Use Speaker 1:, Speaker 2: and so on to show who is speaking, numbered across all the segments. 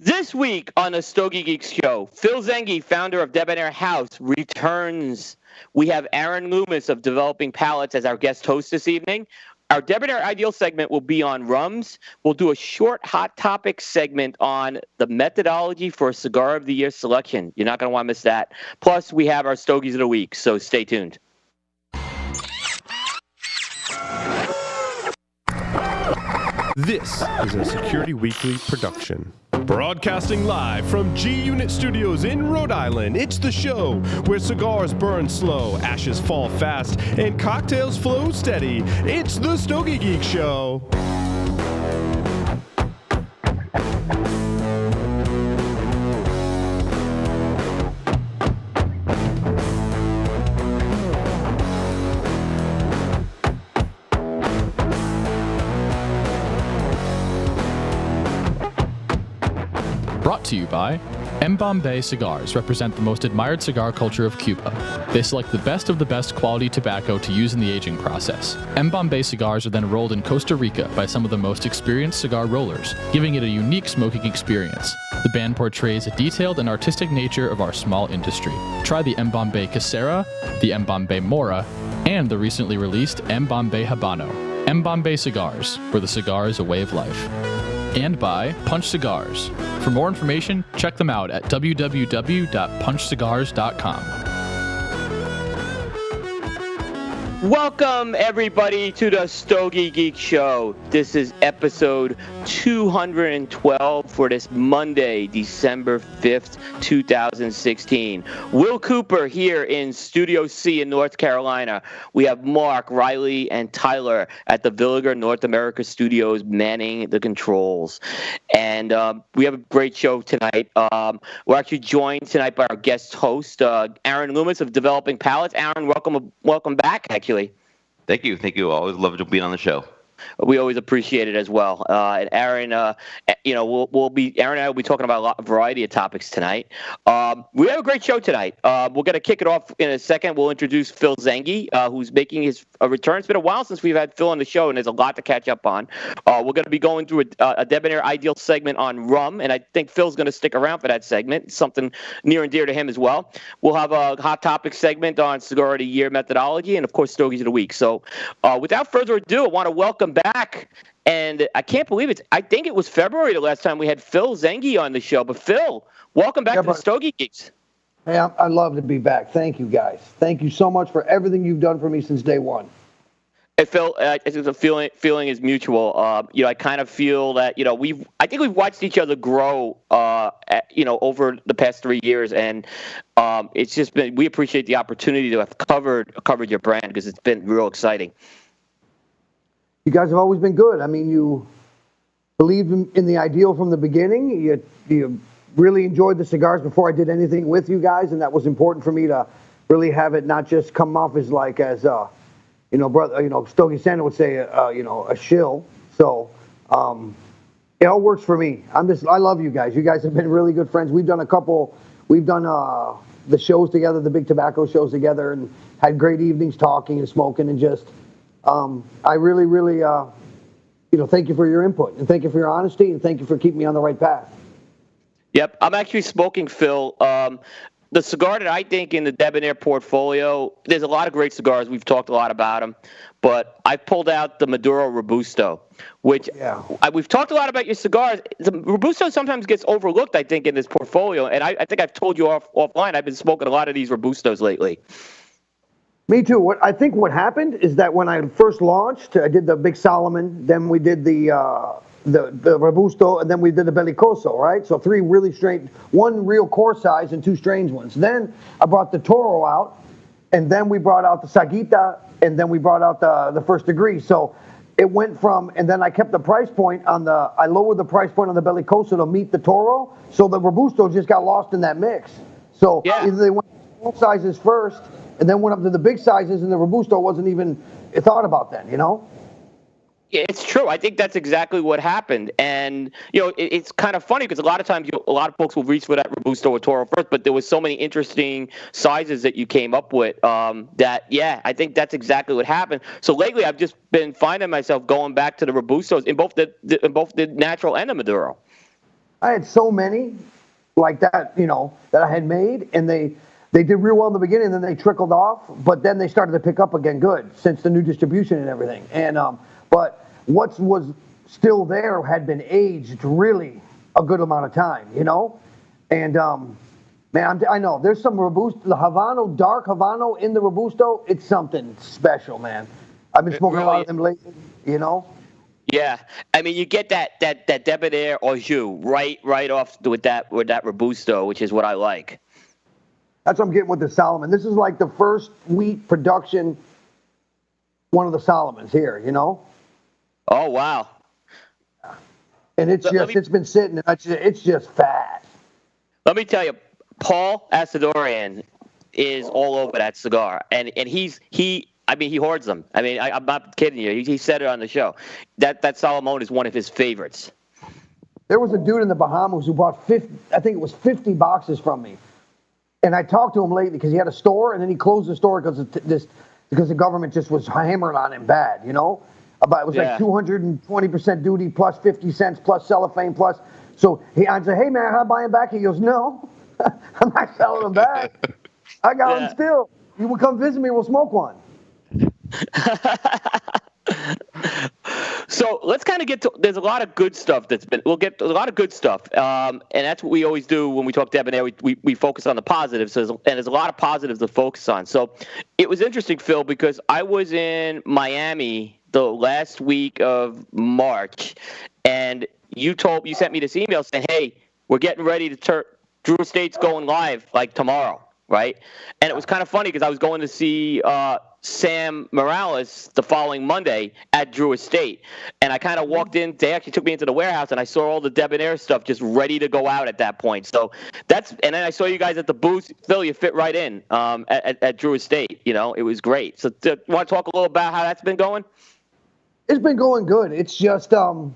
Speaker 1: This week on the Stogie Geeks show, Phil Zanghi, founder of Debonaire House, returns. We have Aaron Loomis of Developing Palates as our guest host this evening. Our Debonaire Ideal segment will be on rums. We'll do a short hot topic segment on the methodology for a Cigar of the Year selection. You're not going to want to miss that. Plus, we have our Stogies of the Week, so stay tuned.
Speaker 2: This is a Security Weekly production. Broadcasting live from G-Unit Studios in Rhode Island, it's the show where cigars burn slow, ashes fall fast, and cocktails flow steady. It's the Stogie Geeks Show.
Speaker 3: Brought to you by Bombay Cigars represent the most admired cigar culture of Cuba. They select the best of the best quality tobacco to use in the aging process. Bombay Cigars are then rolled in Costa Rica by some of the most experienced cigar rollers, giving it a unique smoking experience. The band portrays a detailed and artistic nature of our small industry. Try the Bombay Casera, the Bombay Mora, and the recently released Bombay Habano. Bombay Cigars, where the cigar is a way of life. And by Punch Cigars. For more information, check them out at www.punchcigars.com.
Speaker 1: Welcome, everybody, to the Stogie Geek Show. This is episode 212 for this Monday, December 5th, 2016. Will Cooper here in Studio C in North Carolina. We have Mark, Riley, and Tyler at the Villiger North America Studios manning the controls. And we have a great show tonight. We're actually joined tonight by our guest host, Aaron Loomis of Developing Palates. Aaron, welcome back, actually.
Speaker 4: Thank you. Always love to be on the show.
Speaker 1: We always appreciate it as well. And Aaron, Aaron and I will be talking about a variety of topics tonight. We have a great show tonight. We're going to kick it off in a second. We'll introduce Phil Zanghi, who's making his return. It's been a while since we've had Phil on the show, and there's a lot to catch up on. We're going to be going through a Debonaire Ideal segment on rum, and I think Phil's going to stick around for that segment. It's something near and dear to him as well. We'll have a hot topic segment on Cigar of the Year methodology, and of course, Stogies of the Week. So without further ado, I want to welcome back, and I can't believe it. I think it was February the last time we had Phil Zanghi on the show. But Phil, welcome back to the Stogie Geeks.
Speaker 5: Hey, I love to be back. Thank you, guys. Thank you so much for everything you've done for me since day one.
Speaker 1: Hey, Phil, the feeling is mutual. I kind of feel that I think we've watched each other grow, over the past 3 years, and it's just been. We appreciate the opportunity to have covered your brand because it's been real exciting.
Speaker 5: You guys have always been good. I mean, you believed in the ideal from the beginning. You really enjoyed the cigars before I did anything with you guys, and that was important for me to really have it not just come off as brother, Stogie Santa would say, a shill. So it all works for me. I love you guys. You guys have been really good friends. We've done the shows together, the big tobacco shows together, and had great evenings talking and smoking and just. I really, thank you for your input, and thank you for your honesty, and thank you for keeping me on the right path.
Speaker 1: Yep, I'm actually smoking, Phil. The cigar that I think in the Debonaire portfolio, there's a lot of great cigars. We've talked a lot about them, but I pulled out the Maduro Robusto, which we've talked a lot about your cigars. The Robusto sometimes gets overlooked, I think, in this portfolio, and I think I've told you offline, I've been smoking a lot of these Robustos lately.
Speaker 5: Me too. What happened is that when I first launched, I did the Big Solomon, then we did the Robusto, and then we did the Bellicoso, right? So 3 really straight, 1 real core size and 2 strange ones. Then I brought the Toro out, and then we brought out the Saguita, and then we brought out the First Degree. So it went from, and then I kept the price point I lowered the price point on the Bellicoso to meet the Toro, so the Robusto just got lost in that mix. So either they went small sizes first, and then went up to the big sizes, and the Robusto wasn't even thought about then,
Speaker 1: Yeah, it's true. I think that's exactly what happened. And, it's kind of funny because a lot of times a lot of folks will reach for that Robusto or Toro first, but there was so many interesting sizes that you came up with I think that's exactly what happened. So lately I've just been finding myself going back to the Robustos in both the natural and the Maduro.
Speaker 5: I had so many like that, that I had made, and they did real well in the beginning, and then they trickled off, but then they started to pick up again good since the new distribution and everything. And but what was still there had been aged really a good amount of time, and man, I know there's some Robusto, the Habano, dark Habano in the Robusto. It's something special, man. I've been smoking a lot of them lately,
Speaker 1: Yeah, I mean, you get that Debonaire au jus right off with that Robusto, which is what I like.
Speaker 5: That's what I'm getting with the Solomon. This is like the first wheat production, one of the Solomons here,
Speaker 1: Oh, wow.
Speaker 5: And it's been sitting, and it's just fat.
Speaker 1: Let me tell you, Paul Asadorian is all over that cigar, and he hoards them. I mean, I'm not kidding you. He said it on the show. That Solomon is one of his favorites.
Speaker 5: There was a dude in the Bahamas who bought 50 boxes from me. And I talked to him lately because he had a store, and then he closed the store because the government just was hammering on him bad, About it was like 220% duty plus 50 cents plus cellophane plus. So I said, hey man, how I buy him back? He goes, no, I'm not selling them back. I got them still. You will come visit me, we'll smoke one.
Speaker 1: So let's kind of get to. There's a lot of good stuff we'll get a lot of good stuff, and that's what we always do when we talk Debonaire. We focus on the positives, and there's a lot of positives to focus on. So it was interesting, Phil, because I was in Miami the last week of March, and you sent me this email saying, "Hey, we're getting ready to turn Drew Estate's going live like tomorrow." Right? And it was kind of funny because I was going to see Sam Morales the following Monday at Drew Estate. And I kind of walked in. They actually took me into the warehouse, and I saw all the Debonaire stuff just ready to go out at that point. So and then I saw you guys at the booth. Phil, you fit right in at Drew Estate. It was great. So you want to talk a little about how that's been going?
Speaker 5: It's been going good. It's just I've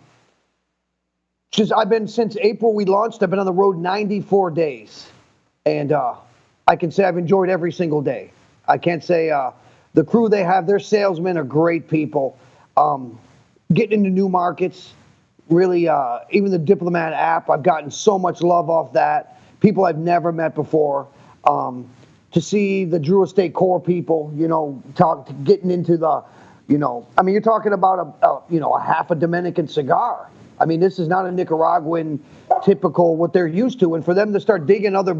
Speaker 5: been, since April we launched, I've been on the road 94 days. And I can say I've enjoyed every single day. I can't say the crew they have, their salesmen are great people. Getting into new markets, really, even the Diplomat app, I've gotten so much love off that. People I've never met before. To see the Drew Estate core people, getting into the, you're talking about a half a Dominican cigar. I mean, this is not a Nicaraguan typical what they're used to. And for them to start digging other,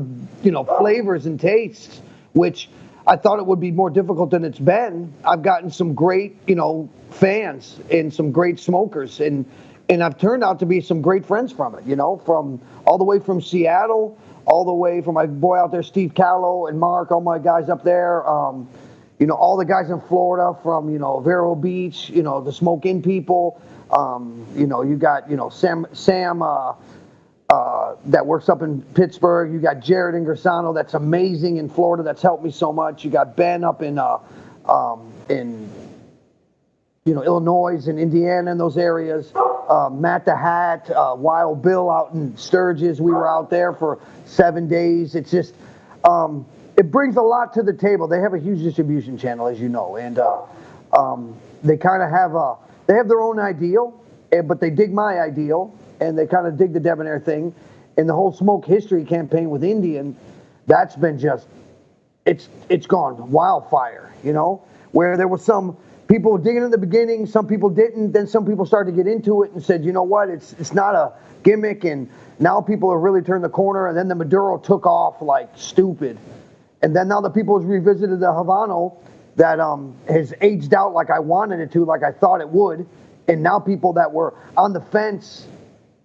Speaker 5: flavors and tastes, which I thought it would be more difficult than it's been. I've gotten some great, fans and some great smokers. And I've turned out to be some great friends from it, from all the way from Seattle, all the way from my boy out there, Steve Callow and Mark, all my guys up there. All the guys in Florida from, Vero Beach, the Smoke In people. You got, Sam that works up in Pittsburgh. You got Jared Ingersano, that's amazing in Florida. That's helped me so much. You got Ben up in Illinois and Indiana and those areas. Matt the Hat, Wild Bill out in Sturgis. We were out there for 7 days. It's just, it brings a lot to the table. They have a huge distribution channel, as you know, and they kind of have they have their own ideal, but they dig my ideal, and they kind of dig the Debonaire thing. And the whole smoke history campaign with Indian, that's been just, it's gone wildfire, where there was some people digging in the beginning, some people didn't, then some people started to get into it and said, you know what, it's not a gimmick, and now people have really turned the corner, and then the Maduro took off like stupid. And then now the people has revisited the Habano that has aged out like I wanted it to, like I thought it would. And now people that were on the fence,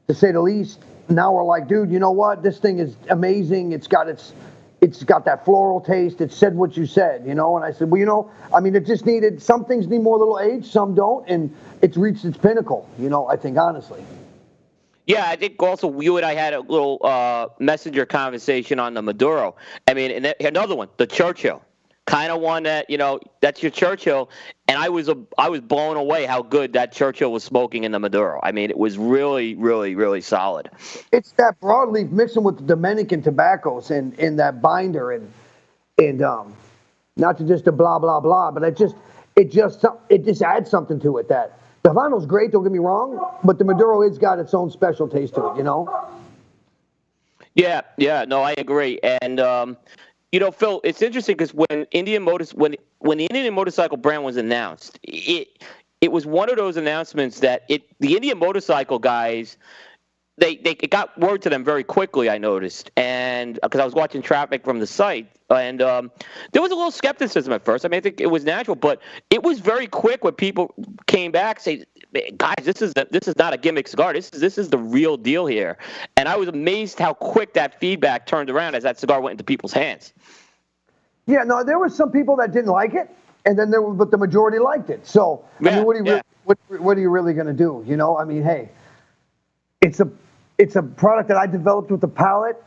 Speaker 5: to say the least, now we're like, dude, you know what? This thing is amazing. It's got that floral taste. It said what you said, And I said, well, it just needed, some things need more little age, some don't. And it's reached its pinnacle, I think, honestly.
Speaker 1: Yeah, I think also you and I had a little messenger conversation on the Maduro. I mean, and another one, the Churchill. Kind of one that, that's your Churchill. And I was blown away how good that Churchill was smoking in the Maduro. I mean, it was really, really, really solid. It's
Speaker 5: that broadleaf mixing with the Dominican tobaccos and that binder and not to just a blah, blah, blah, but it just adds something to it. That the Habano's great, don't get me wrong, but the Maduro has got its own special taste to it,
Speaker 1: Yeah, no, I agree. And Phil, it's interesting because when when the Indian motorcycle brand was announced, it was one of those announcements that the Indian motorcycle guys. It got word to them very quickly, I noticed, and because I was watching traffic from the site, and there was a little skepticism at first. I mean, I think it was natural, but it was very quick when people came back, say, "Guys, this is not a gimmick cigar. This is the real deal here." And I was amazed how quick that feedback turned around as that cigar went into people's hands.
Speaker 5: Yeah, no, there were some people that didn't like it, and then but the majority liked it. So, I mean, what are you really going to do? I mean, hey, it's a product that I developed with a palate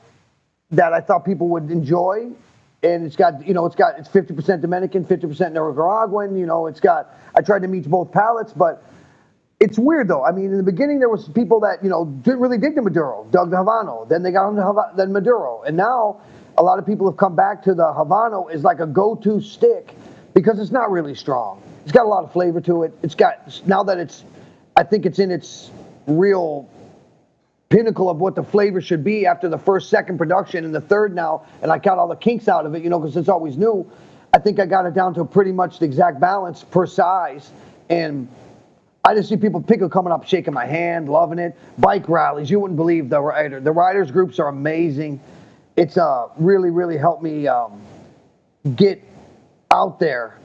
Speaker 5: that I thought people would enjoy, and it's 50% Dominican, 50% Nicaraguan. I tried to meet both palates, but it's weird though. I mean, in the beginning there was people that didn't really dig the Maduro, dug the Habano, then they got into then Maduro, and now a lot of people have come back to the Habano as like a go-to stick because it's not really strong. It's got a lot of flavor to it. I think it's in its real pinnacle of what the flavor should be after the first, second production, and the third now, and I got all the kinks out of it, because it's always new. I think I got it down to pretty much the exact balance per size, and I just see people coming up, shaking my hand, loving it. Bike rallies, you wouldn't believe the riders groups are amazing. It's really, really helped me get out there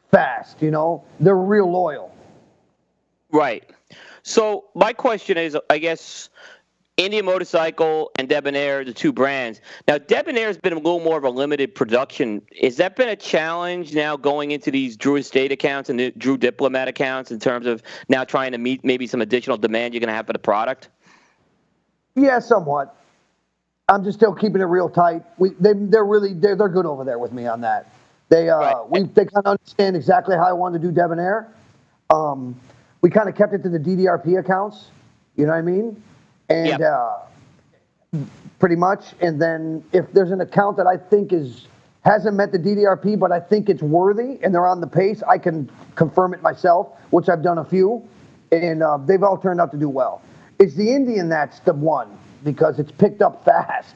Speaker 5: fast, They're real loyal.
Speaker 1: Right. So my question is, I guess, Indian Motorcycle and Debonaire, the two brands. Now, Debonaire has been a little more of a limited production. Has that been a challenge now going into these Drew Estate accounts and the Drew Diplomat accounts in terms of now trying to meet maybe some additional demand you're going to have for the product?
Speaker 5: Yeah, somewhat. I'm just still keeping it real tight. They're good over there with me on that. They kind of understand exactly how I want to do Debonaire. We kind of kept it to the DDRP accounts, you know what I mean? And pretty much. And then if there's an account that I think hasn't met the DDRP, but I think it's worthy and they're on the pace, I can confirm it myself, which I've done a few. And they've all turned out to do well. It's the Indian that's the one because it's picked up fast.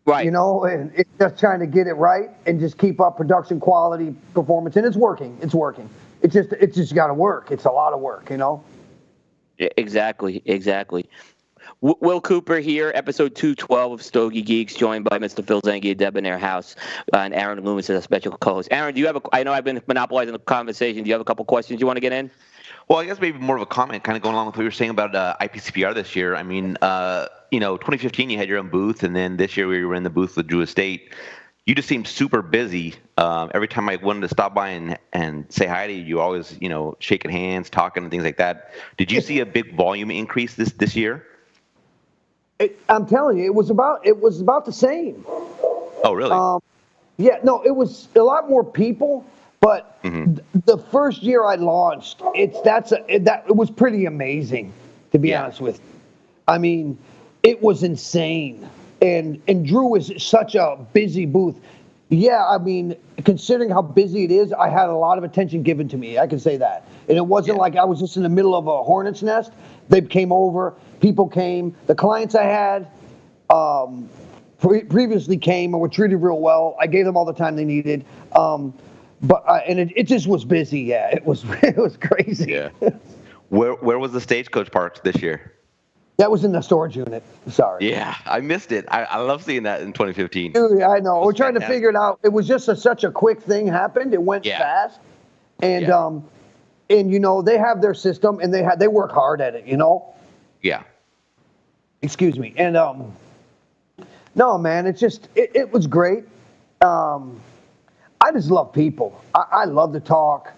Speaker 1: Right.
Speaker 5: And it's just trying to get it right and just keep up production quality, performance. And it's working. It's just got to work. It's a lot of work,
Speaker 1: Yeah, exactly. Will Cooper here, episode 212 of Stogie Geeks, joined by Mr. Phil Zanghi at Debonaire House, and Aaron Loomis as a special co-host. Aaron, I know I've been monopolizing the conversation. Do you have a couple questions you want to get in?
Speaker 4: Well, I guess maybe more of a comment, kind of going along with what you were saying about IPCPR this year. I mean, 2015 you had your own booth, and then this year we were in the booth with Drew Estate. You just seemed super busy. Every time I wanted to stop by and say hi to you, you always, shaking hands, talking, and things like that. Did you see a big volume increase this year?
Speaker 5: I'm telling you, it was about the same.
Speaker 4: Oh, really?
Speaker 5: It was a lot more people. But the first year I launched, it was pretty amazing, to be honest with you. I mean, it was insane. And Drew is such a busy booth. Yeah, I mean, considering how busy it is, I had a lot of attention given to me. I can say that. And it wasn't like I was just in the middle of a hornet's nest. They came over. People came. The clients I had previously came and were treated real well. I gave them all the time they needed. But it just was busy. Yeah, it was crazy.
Speaker 4: Yeah. Where was the Stagecoach parked this year?
Speaker 5: That was in the storage unit. Sorry.
Speaker 4: Yeah, I missed it. I love seeing that in 2015.
Speaker 5: Dude, I know. We're trying to figure it out. It was just such a quick thing happened. It went fast, and they have their system and they work hard at it.
Speaker 4: Yeah.
Speaker 5: Excuse me. And no, man, it was great. I just love people. I love to talk.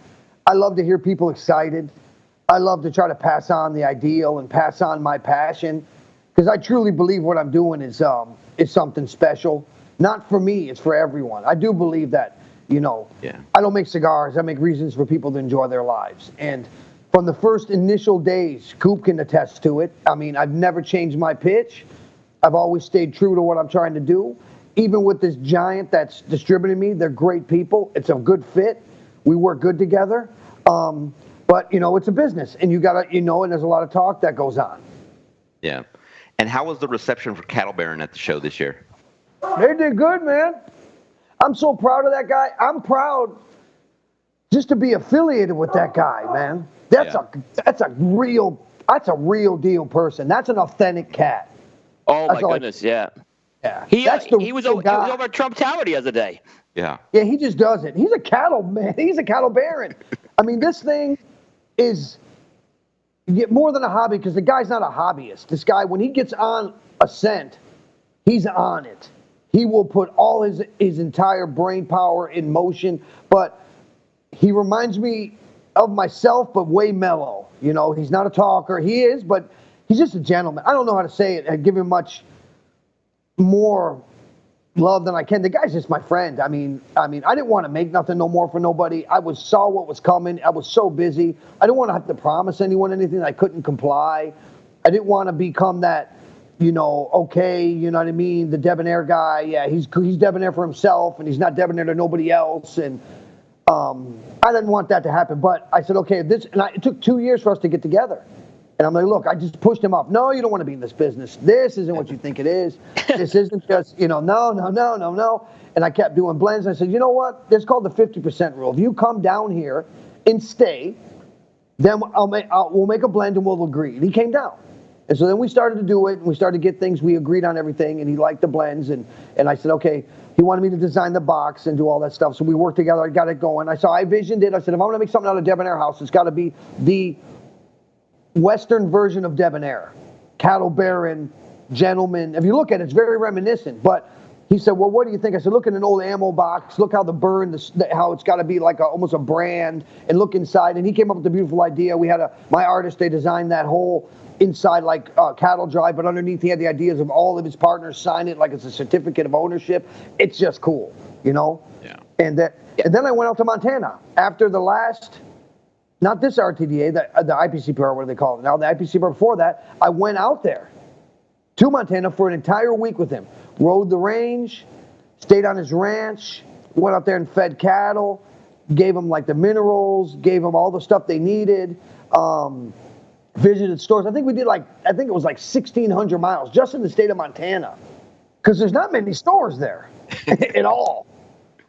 Speaker 5: I love to hear people excited. I love to try to pass on the ideal and pass on my passion because I truly believe what I'm doing is something special. Not for me, it's for everyone. I do believe that, I don't make cigars. I make reasons for people to enjoy their lives. And from the first initial days, Coop can attest to it. I mean, I've never changed my pitch. I've always stayed true to what I'm trying to do. Even with this giant that's distributing me, they're great people. It's a good fit. We work good together. But, it's a business, and you got to, and there's a lot of talk that goes on.
Speaker 4: Yeah. And how was the reception for Cattle Baron at the show this year?
Speaker 5: They did good, man. I'm so proud of that guy. I'm proud just to be affiliated with that guy, man. That's a real deal person. That's an authentic cat.
Speaker 1: Oh my goodness, yeah.
Speaker 5: Yeah.
Speaker 1: He was over at Trump Tower the other day.
Speaker 4: Yeah.
Speaker 5: Yeah, he just does it. He's a cattle man. He's a cattle baron. I mean, this thing is more than a hobby because the guy's not a hobbyist. This guy, when he gets on a scent, he's on it. He will put all his entire brain power in motion, but he reminds me of myself, but way mellow. You know, he's not a talker. He is, but he's just a gentleman. I don't know how to say it. I give him much more love than I can. The guy's just my friend. I mean, I didn't want to make nothing no more for nobody. I saw what was coming. I was so busy. I didn't want to have to promise anyone anything. I couldn't comply. I didn't want to become that, okay, you know what I mean? The debonair guy. Yeah, he's debonair for himself, and he's not debonair to nobody else. And I didn't want that to happen. But I said, okay, it took 2 years for us to get together. And I'm like, look, I just pushed him off. No, you don't want to be in this business. This isn't what you think it is. This isn't just, no. And I kept doing blends. I said, you know what? It's called the 50% rule. If you come down here and stay, then we'll make a blend and we'll agree. And he came down. And so then we started to do it, and we started to get things. We agreed on everything, and he liked the blends. And I said, okay, he wanted me to design the box and do all that stuff. So we worked together. I got it going. I visioned it. I said, if I'm going to make something out of Debonair House, it's got to be the Western version of Debonair. Cattle Baron, gentleman. If you look at it, it's very reminiscent. But he said, well, what do you think? I said, look at an old ammo box. Look how the burn, how it's got to be like almost a brand. And look inside. And he came up with a beautiful idea. We had my artist, they designed that whole inside like cattle drive, but underneath he had the ideas of all of his partners sign it like it's a certificate of ownership. It's just cool, Yeah. And then I went out to Montana after the last, not this RTDA, the IPCPR, what do they call it now? The IPCPR before that, I went out there to Montana for an entire week with him. Rode the range, stayed on his ranch, went out there and fed cattle, gave them like the minerals, gave them all the stuff they needed. Visited stores. I think it was like 1,600 miles just in the state of Montana, because there's not many stores there at all.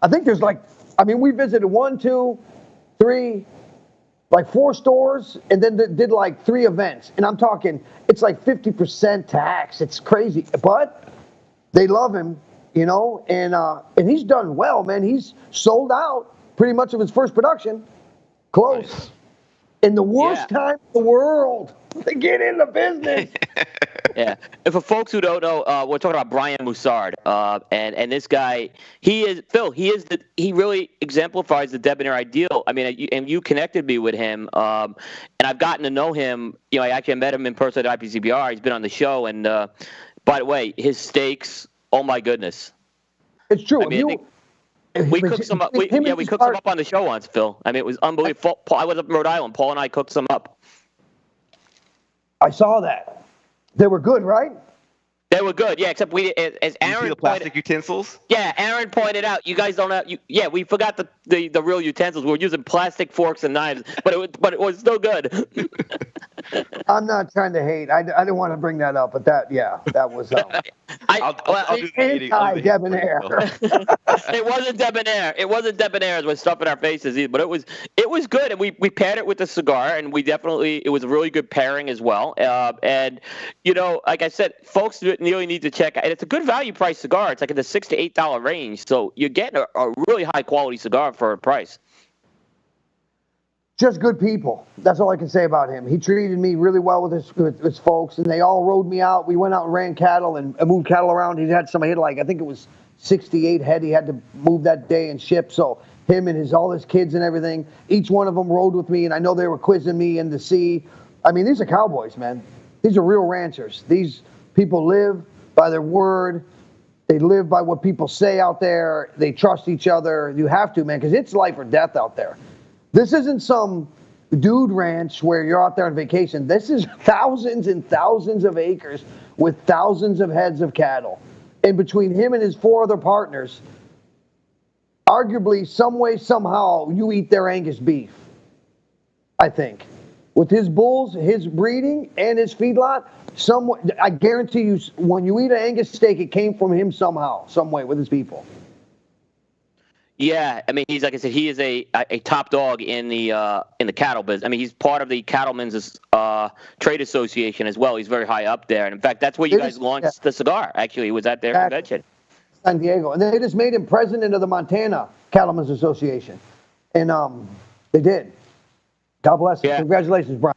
Speaker 5: I think there's we visited 1, 2, 3, 4 stores, and then did 3 events. And I'm talking, it's like 50% tax. It's crazy, but they love him, and he's done well, man. He's sold out pretty much of his first production, close. Nice. In the worst time in the world to get in the business.
Speaker 1: Yeah. And for folks who don't know, we're talking about Brian Moussard. And this guy, he really exemplifies the debonair ideal. I mean, and you connected me with him. And I've gotten to know him. I actually met him in person at IPCPR. He's been on the show. And by the way, his steaks, oh my goodness.
Speaker 5: It's true.
Speaker 1: I mean, we cooked some up. We cooked some up on the show once, Phil. I mean, it was unbelievable. I was up in Rhode Island. Paul and I cooked some up.
Speaker 5: I saw that. They were good, right?
Speaker 1: They were good, yeah. Except as Aaron,
Speaker 4: you see the plastic utensils.
Speaker 1: Yeah, Aaron pointed out. You guys don't have. We forgot the real utensils. We were using plastic forks and knives, but it was still good.
Speaker 5: I'm not trying to hate. I didn't want to bring that up, but that was.
Speaker 4: I'll do the
Speaker 5: debonair.
Speaker 1: It wasn't debonair. It wasn't debonair as we're stuffing our faces either, but it was good, and we paired it with the cigar, and it was a really good pairing as well. And like I said, folks really need to check out. And it's a good value price cigar. It's like in the $6 to $8 range, so you're getting a really high quality cigar for a price.
Speaker 5: Just good people. That's all I can say about him. He treated me really well with his folks, and they all rode me out. We went out and ran cattle and moved cattle around. He had I think it was 68 head he had to move that day and ship. So him and all his kids and everything, each one of them rode with me, and I know they were quizzing me in the sea. I mean, these are cowboys, man. These are real ranchers. These people live by their word. They live by what people say out there. They trust each other. You have to, man, because it's life or death out there. This isn't some dude ranch where you're out there on vacation. This is thousands and thousands of acres with thousands of heads of cattle. And between him and his 4 other partners, arguably, some way, somehow, you eat their Angus beef, I think. with his bulls, his breeding, and his feedlot. I guarantee you, when you eat an Angus steak, it came from him somehow, some way, with his people.
Speaker 1: Yeah, I mean, he's, like I said, he is a top dog in the cattle business. I mean, he's part of the Cattlemen's Trade Association as well. He's very high up there, and in fact, that's where you guys launched the cigar. Actually, he was at their convention,
Speaker 5: San Diego, and they just made him president of the Montana Cattlemen's Association, and they did. God bless him. Yeah. Congratulations, Brian.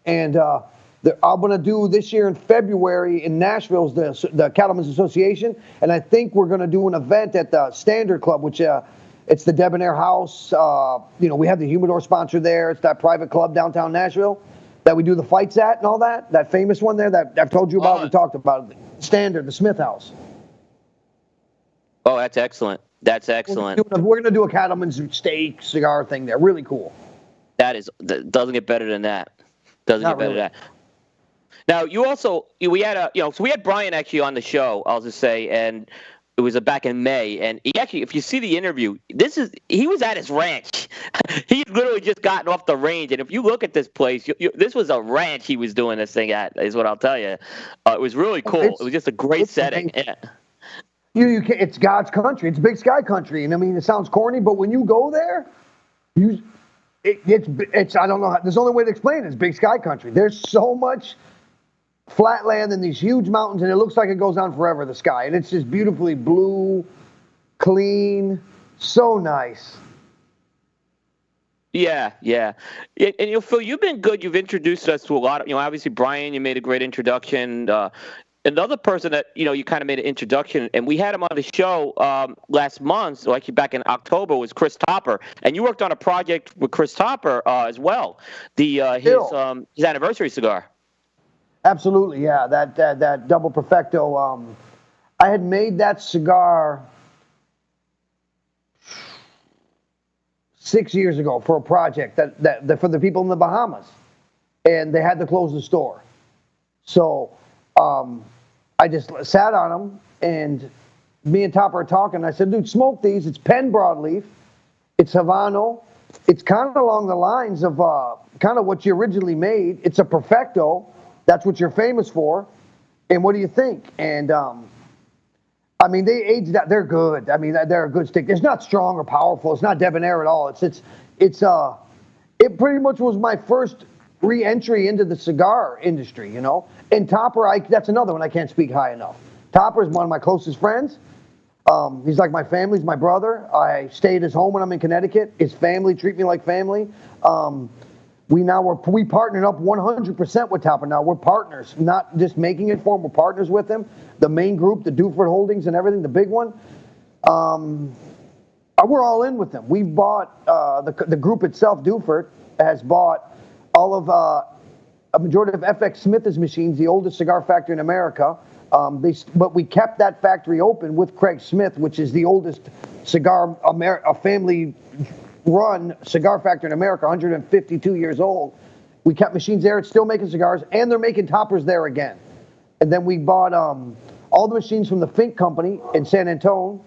Speaker 5: And I'm going to do this year in February in Nashville the Cattlemen's Association, and I think we're going to do an event at the Standard Club, which it's the Debonaire House. We have the Humidor sponsor there. It's that private club downtown Nashville that we do the fights at and all that. That famous one there that I've told you about. We talked about it. Standard, the Smith House.
Speaker 1: Oh, that's excellent. That's excellent.
Speaker 5: We're going to do a Cattleman's steak cigar thing there. Really cool.
Speaker 1: Doesn't get better than that. Doesn't get better than that. Now, we had Brian actually on the show, I'll just say, and it was back in May, and he actually, if you see the interview, he was at his ranch. He literally just gotten off the range, and if you look at this place, this was a ranch he was doing this thing at, is what I'll tell you. It was really cool. It was just a great setting. Yeah.
Speaker 5: It's God's country. It's Big Sky country, and I mean, it sounds corny, but when you go there, it's I don't know. There's only way to explain it. It's Big Sky country. There's so much flat land and these huge mountains, and it looks like it goes on forever, the sky. And it's just beautifully blue, clean, so nice.
Speaker 1: Yeah. And Phil, you've been good. You've introduced us to a lot of, obviously Brian, you made a great introduction. Another person that, you kind of made an introduction, and we had him on the show last month, so actually back in October, was Chris Topper. And you worked on a project with Chris Topper as well, his anniversary cigar.
Speaker 5: Absolutely, yeah. That double perfecto. I had made that cigar 6 years ago for a project that for the people in the Bahamas, and they had to close the store. So I just sat on them, and me and Topper are talking. I said, "Dude, smoke these. It's Penn broadleaf. It's Habano. It's kind of along the lines of kind of what you originally made. It's a perfecto. That's what you're famous for. And what do you think?" And I mean, they aged out. They're good. I mean, they're a good stick. It's not strong or powerful. It's not debonair at all. It pretty much was my first re-entry into the cigar industry, And Topper, that's another one I can't speak high enough. Topper is one of my closest friends. He's like my family. He's my brother. I stay at his home when I'm in Connecticut. His family treat me like family. We partnered up 100% with Topper now. We're partners, not just making it for him. We're partners with him. The main group, the Duford Holdings and everything, the big one. We're all in with them. We've bought, the group itself, Duford, has bought all of a majority of FX Smith's machines, the oldest cigar factory in America. But we kept that factory open with Craig Smith, which is the oldest a family-run cigar factory in America, 152 years old. We kept machines there. It's still making cigars, and they're making toppers there again. And then we bought all the machines from the Fink Company in San Antonio.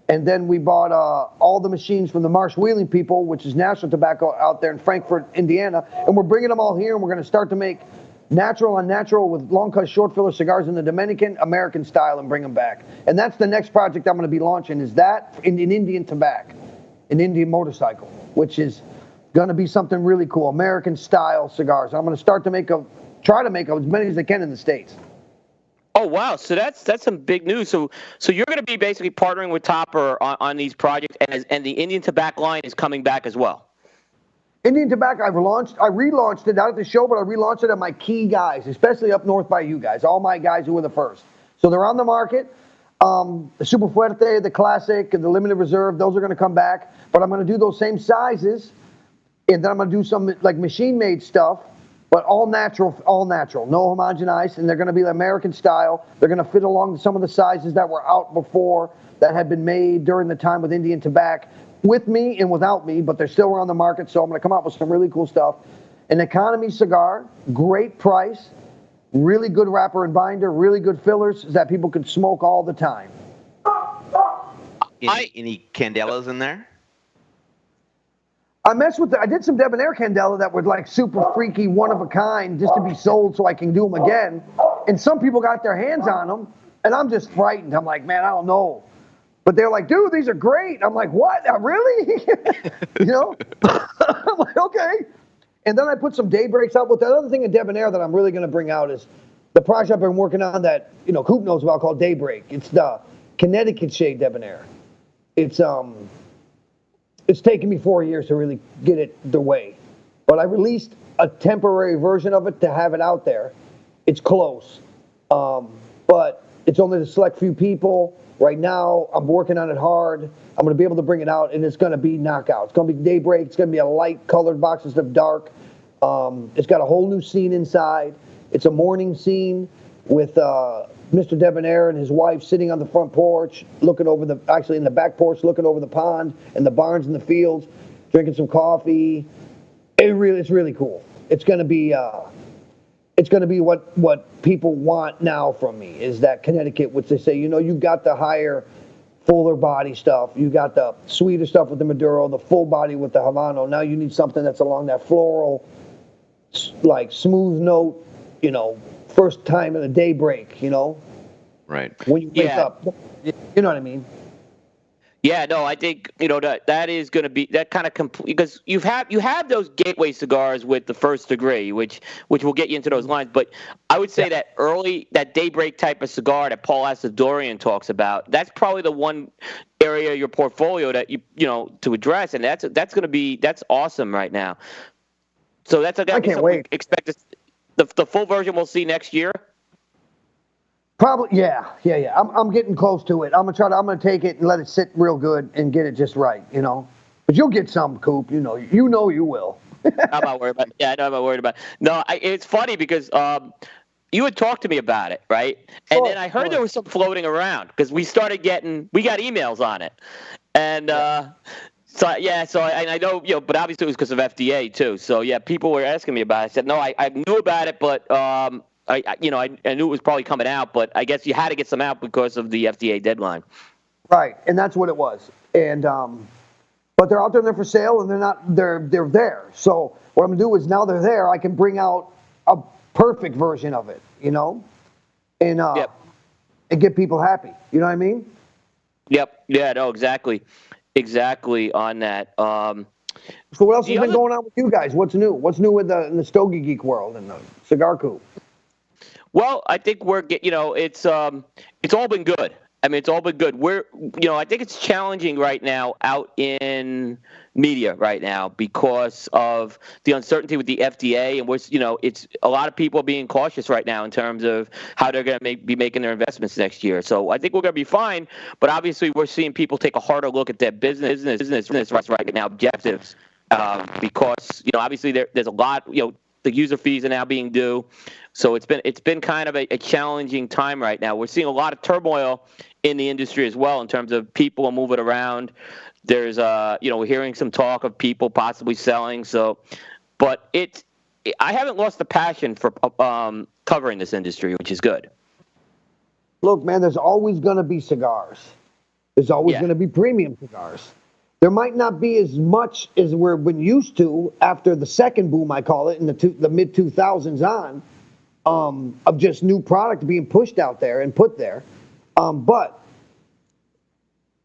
Speaker 5: And then we bought all the machines from the Marsh Wheeling people, which is National Tobacco out there in Frankfort, Indiana. And we're bringing them all here, and we're going to start to make natural on natural with long cut short filler cigars in the Dominican American style and bring them back. And that's the next project I'm going to be launching, is that in Indian tobacco, an Indian motorcycle, which is going to be something really cool, American style cigars. I'm going to try to make as many as I can in the States.
Speaker 1: Oh, wow. So that's some big news. So you're going to be basically partnering with Topper on these projects, and the Indian tobacco line is coming back as well.
Speaker 5: Indian tobacco, I relaunched it out at the show, but I relaunched it at my key guys, especially up north by you guys, all my guys who were the first. So they're on the market. The Super Fuerte, the Classic, and the Limited Reserve, those are going to come back. But I'm going to do those same sizes, and then I'm going to do some like machine-made stuff, but all natural, no homogenized, and they're going to be the American style. They're going to fit along some of the sizes that were out before that had been made during the time with Indian tobacco, with me and without me, but they're still around the market, so I'm going to come out with some really cool stuff. An economy cigar, great price, really good wrapper and binder, really good fillers that people can smoke all the time.
Speaker 4: Any candelas in there?
Speaker 5: I did some Debonaire Candela that were like super freaky, one of a kind, just to be sold so I can do them again. And some people got their hands on them, and I'm just frightened. I'm like, man, I don't know. But they're like, dude, these are great. I'm like, what? Really? You know? I'm like, okay. And then I put some Daybreaks out. But the other thing in Debonaire that I'm really going to bring out is the project I've been working on that, Coop knows about, called Daybreak. It's the Connecticut shade Debonaire. It's taken me 4 years to really get it the way. But I released a temporary version of it to have it out there. It's close. But it's only a select few people. Right now, I'm working on it hard. I'm going to be able to bring it out, and it's going to be knockout. It's going to be Daybreak. It's going to be a light-colored box instead of dark. It's got a whole new scene inside. It's a morning scene with Mr. Debonaire and his wife sitting on the front porch, looking over actually in the back porch, looking over the pond and the barns and the fields, drinking some coffee. It's really cool. It's going to be what people want now from me, is that Connecticut, which they say, you got the higher, fuller body stuff. You got the sweeter stuff with the Maduro, the full body with the Habano. Now you need something that's along that floral, like smooth note, first time in the daybreak,
Speaker 4: Right.
Speaker 5: when you wake up. You know what I mean?
Speaker 1: Yeah, no, I think that is going to be that kind of complete, because you have those gateway cigars with the First Degree, which will get you into those lines. But I would say that Daybreak type of cigar that Paul Asadorian talks about, that's probably the one area of your portfolio that you to address, and that's awesome right now. So I can't wait. Expect the full version we'll see next year.
Speaker 5: Probably, yeah. I'm getting close to it. I'm gonna take it and let it sit real good and get it just right, But you'll get some, Coop. You will.
Speaker 1: I'm not worried about it. Yeah, I know I'm not worried about it. No, it's funny because you had talked to me about it, right? And then I heard there was some floating around because we got emails on it, and so I know, but obviously it was because of FDA too. So yeah, people were asking me about it. I said no, I knew about it, but I knew it was probably coming out, but I guess you had to get some out because of the FDA deadline.
Speaker 5: Right, and that's what it was. And but they're out there and they're for sale, and they're there. So what I'm gonna do is, now they're there, I can bring out a perfect version of it, and get people happy. You know what I mean? Yep.
Speaker 1: Yeah. No. Exactly on that.
Speaker 5: So what else has been going on with you guys? What's new? What's new in the Stogie Geek world and the Cigar Coop?
Speaker 1: Well, I think it's all been good. I mean, it's all been good. I think it's challenging right now out in media right now because of the uncertainty with the FDA, and it's a lot of people are being cautious right now in terms of how they're going to be making their investments next year. So I think we're going to be fine, but obviously we're seeing people take a harder look at their business right now objectives because obviously there's a lot the user fees are now being due. So it's been kind of a challenging time right now. We're seeing a lot of turmoil in the industry as well in terms of people are moving around. There's we're hearing some talk of people possibly selling. So, but I haven't lost the passion for covering this industry, which is good.
Speaker 5: Look, man, there's always going to be cigars. There's always going to be premium cigars. There might not be as much as we've been used to after the second boom, I call it, in the mid 2000s of just new product being pushed out there and put there. But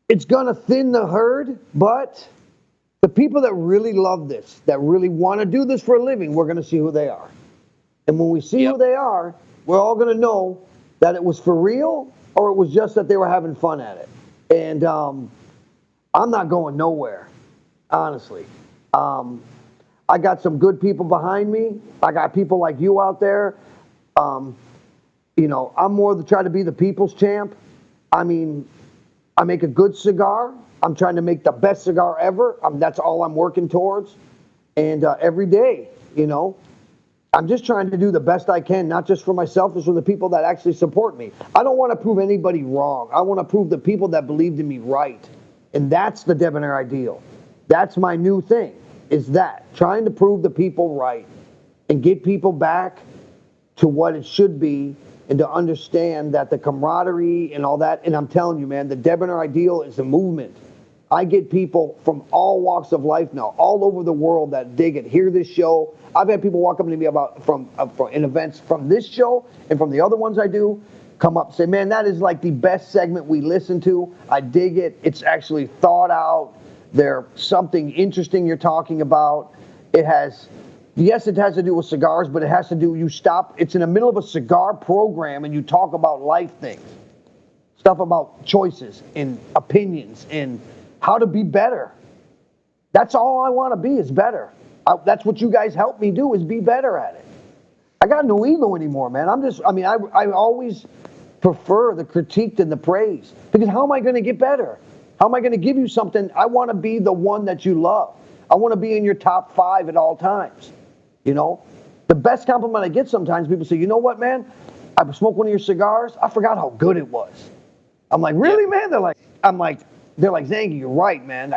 Speaker 5: it's going to thin the herd. But the people that really love this, that really want to do this for a living, we're going to see who they are. And when we see who they are, we're all going to know that it was for real or it was just that they were having fun at it. And I'm not going nowhere, honestly. I got some good people behind me. I got people like you out there. I'm more try to be the people's champ. I mean, I make a good cigar. I'm trying to make the best cigar ever. That's all I'm working towards. And every day, I'm just trying to do the best I can, not just for myself, but for the people that actually support me. I don't want to prove anybody wrong. I want to prove the people that believed in me right. And that's the Debonaire ideal. That's my new thing, is that. Trying to prove the people right and get people back to what it should be and to understand that the camaraderie and all that. And I'm telling you, man, the Debonaire ideal is a movement. I get people from all walks of life now, all over the world that dig it, hear this show. I've had people walk up to me about from in events from this show and from the other ones I do, come up and say, man, that is like the best segment we listen to. I dig it. It's actually thought out. There's something interesting you're talking about. It has to do with cigars, but it has to do, it's in the middle of a cigar program and you talk about life things, stuff about choices and opinions and how to be better. That's all I want to be, is better. That's what you guys help me do, is be better at it. I got no ego anymore, man. I always prefer the critique than the praise, because how am I going to get better? How am I going to give you something? I want to be the one that you love. I want to be in your top 5 at all times. You know, the best compliment I get sometimes, people say, you know what, man? I smoked one of your cigars. I forgot how good it was. I'm like, really, man? They're like, Zanghi, you're right, man.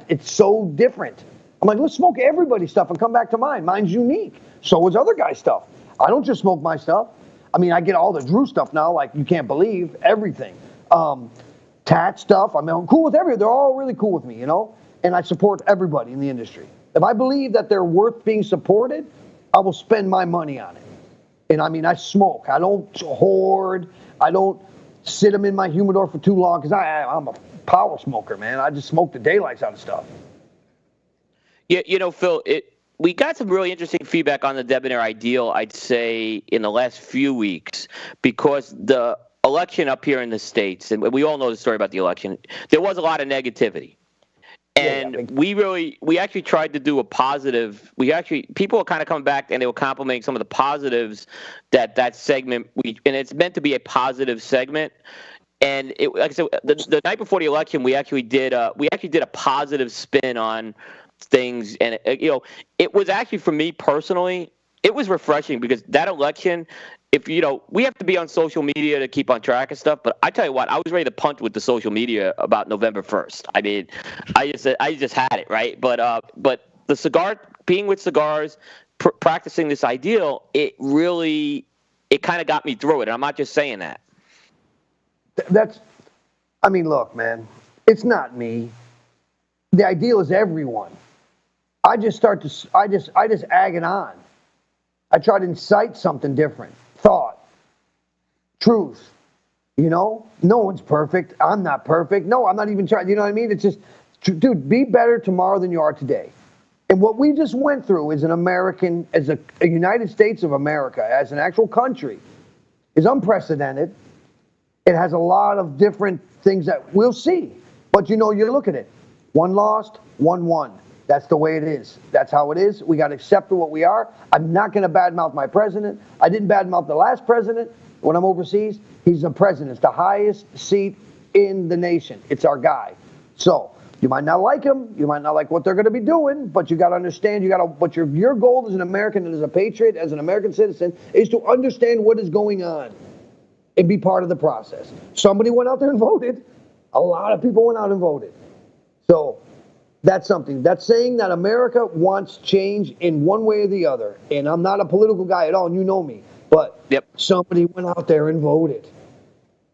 Speaker 5: It's so different. I'm like, let's smoke everybody's stuff and come back to mine. Mine's unique. So is other guys' stuff. I don't just smoke my stuff. I mean, I get all the Drew stuff now, like you can't believe, everything. Tat stuff. I mean, I'm cool with everyone. They're all really cool with me, you know? And I support everybody in the industry. If I believe that they're worth being supported, I will spend my money on it. And I mean, I smoke. I don't hoard. I don't sit them in my humidor for too long, because I'm a power smoker, man. I just smoke the daylights out of stuff.
Speaker 1: Yeah, you know, Phil, we got some really interesting feedback on the Debonaire Ideal, I'd say, in the last few weeks, because the election up here in the States, and we all know the story about the election, there was a lot of negativity. And we actually tried to do a positive. People were kind of coming back and they were complimenting some of the positives that segment, and it's meant to be a positive segment. And like I said, the night before the election, we actually did a positive spin on things, and it was actually, for me personally, it was refreshing, because that election, we have to be on social media to keep on track of stuff, but I tell you what, I was ready to punt with the social media about November 1st. I mean, I just had it, right? But the cigar, being with cigars, practicing this ideal, it kind of got me through it, and I'm not just saying that.
Speaker 5: Look, man, it's not me. The ideal is everyone. I just egg it on. I try to incite something different. Thought, truth, no one's perfect. I'm not perfect. No, I'm not even trying. You know what I mean? It's just, dude, be better tomorrow than you are today. And what we just went through as a United States of America, as an actual country, is unprecedented. It has a lot of different things that we'll see. But you look at it. One lost, one won. That's the way it is. That's how it is. We got to accept what we are. I'm not going to badmouth my president. I didn't badmouth the last president when I'm overseas. He's the president. It's the highest seat in the nation. It's our guy. So you might not like him. You might not like what they're going to be doing, but you got to understand. But your goal as an American and as a patriot, as an American citizen, is to understand what is going on and be part of the process. Somebody went out there and voted. A lot of people went out and voted. So that's something. That's saying that America wants change in one way or the other. And I'm not a political guy at all, and you know me. But Somebody went out there and voted.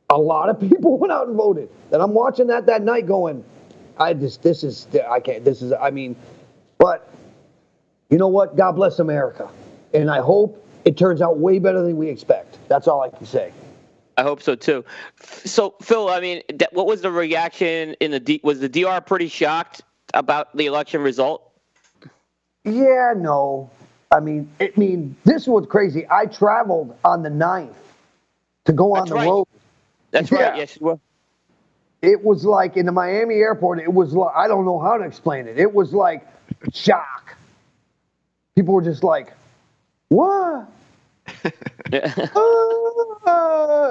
Speaker 5: A lot of people went out and voted. And I'm watching that night going, but you know what? God bless America. And I hope it turns out way better than we expect. That's all I can say.
Speaker 1: I hope so too. So, Phil, what was the reaction was the DR pretty shocked about the election result?
Speaker 5: Yeah, no. This was crazy. I traveled on the 9th to go on the road.
Speaker 1: That's right. Yes, you were.
Speaker 5: It was like in the Miami airport. It was like, I don't know how to explain it. It was like shock. People were just like, "What?" It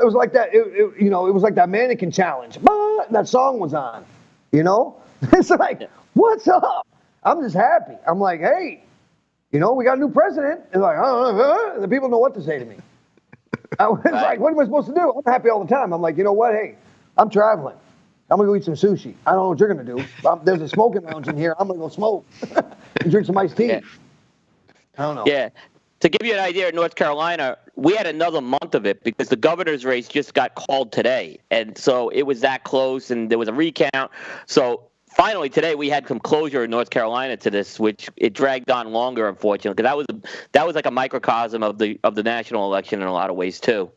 Speaker 5: was like that. It was like that mannequin challenge. That song was on. It's like, what's up? I'm just happy. I'm like, hey, we got a new president. And like, and the people know what to say to me. I was like, what am I supposed to do? I'm happy all the time. I'm like, you know what? Hey, I'm traveling. I'm going to go eat some sushi. I don't know what you're going to do. There's a smoking lounge in here. I'm going to go smoke and drink some iced tea.
Speaker 1: Yeah.
Speaker 5: I don't know.
Speaker 1: Yeah. To give you an idea, in North Carolina, we had another month of it because the governor's race just got called today. And so it was that close, and there was a recount. So finally today we had some closure in North Carolina to this, which it dragged on longer, unfortunately, because that was like a microcosm of the national election in a lot of ways too.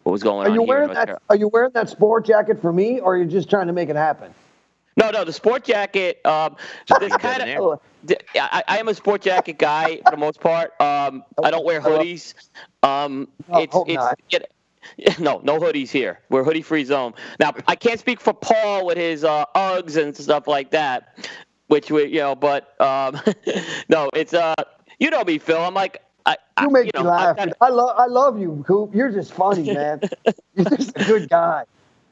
Speaker 1: What was going on here in North Carolina?
Speaker 5: Are you wearing that sport jacket for me, or are you just trying to make it happen?
Speaker 1: No, the sport jacket. This kind of. I am a sport jacket guy for the most part. I don't wear hoodies. No hoodies here. We're hoodie-free zone. Now, I can't speak for Paul with his Uggs and stuff like that, which we, but no, it's you know me, Phil. I'm like.
Speaker 5: You make me laugh. I love you, Coop. You're just funny, man. You're just a good guy.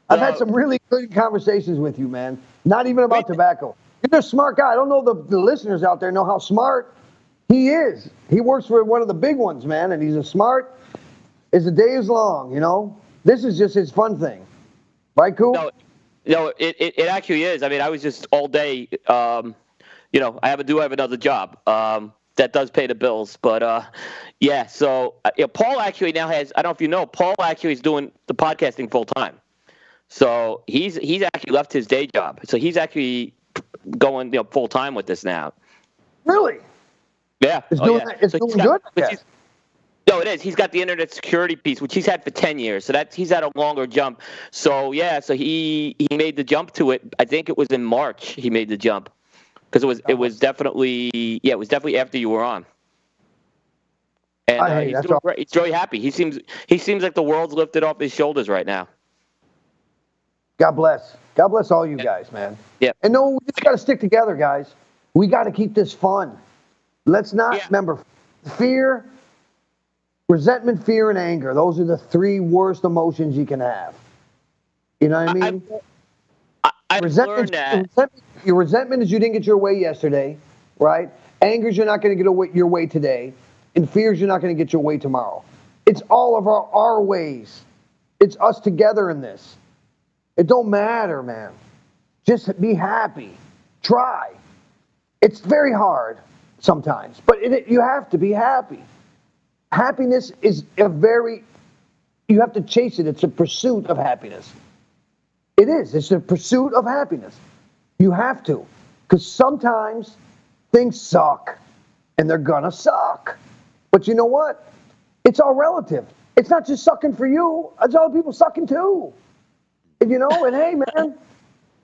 Speaker 5: I've had some really good conversations with you, man. Not even about tobacco. You're a smart guy. I don't know the listeners out there know how smart he is. He works for one of the big ones, man, and he's as smart as the day is long, This is just his fun thing. Right, Coop?
Speaker 1: No, it actually is. I mean, I was just all day, I have another job. That does pay the bills, but so Paul actually now has. I don't know if you know, Paul actually is doing the podcasting full time. So he's actually left his day job. So he's actually going full time with this now.
Speaker 5: Really?
Speaker 1: Yeah.
Speaker 5: It's doing good.
Speaker 1: No, it is. He's got the internet security piece, which he's had for 10 years. So he's had a longer jump. So so he made the jump to it. I think it was in March he made the jump. Because it was definitely after you were on, and he's doing great. He's really happy. He seems like the world's lifted off his shoulders right now.
Speaker 5: God bless all you guys, man.
Speaker 1: Yeah.
Speaker 5: And no, we just got to stick together, guys. We got to keep this fun. Let's not remember fear, resentment, fear, and anger. Those are the three worst emotions you can have. You know what I mean?
Speaker 1: I've learned that.
Speaker 5: Your resentment is you didn't get your way yesterday, right? Anger is you're not going to get your way today. And fear is you're not going to get your way tomorrow. It's all of our ways. It's us together in this. It don't matter, man. Just be happy. Try. It's very hard sometimes, but you have to be happy. Happiness is you have to chase it. It's a pursuit of happiness. It is. It's a pursuit of happiness. You have to. Because sometimes things suck. And they're going to suck. But you know what? It's all relative. It's not just sucking for you. It's other people sucking too. And hey, man,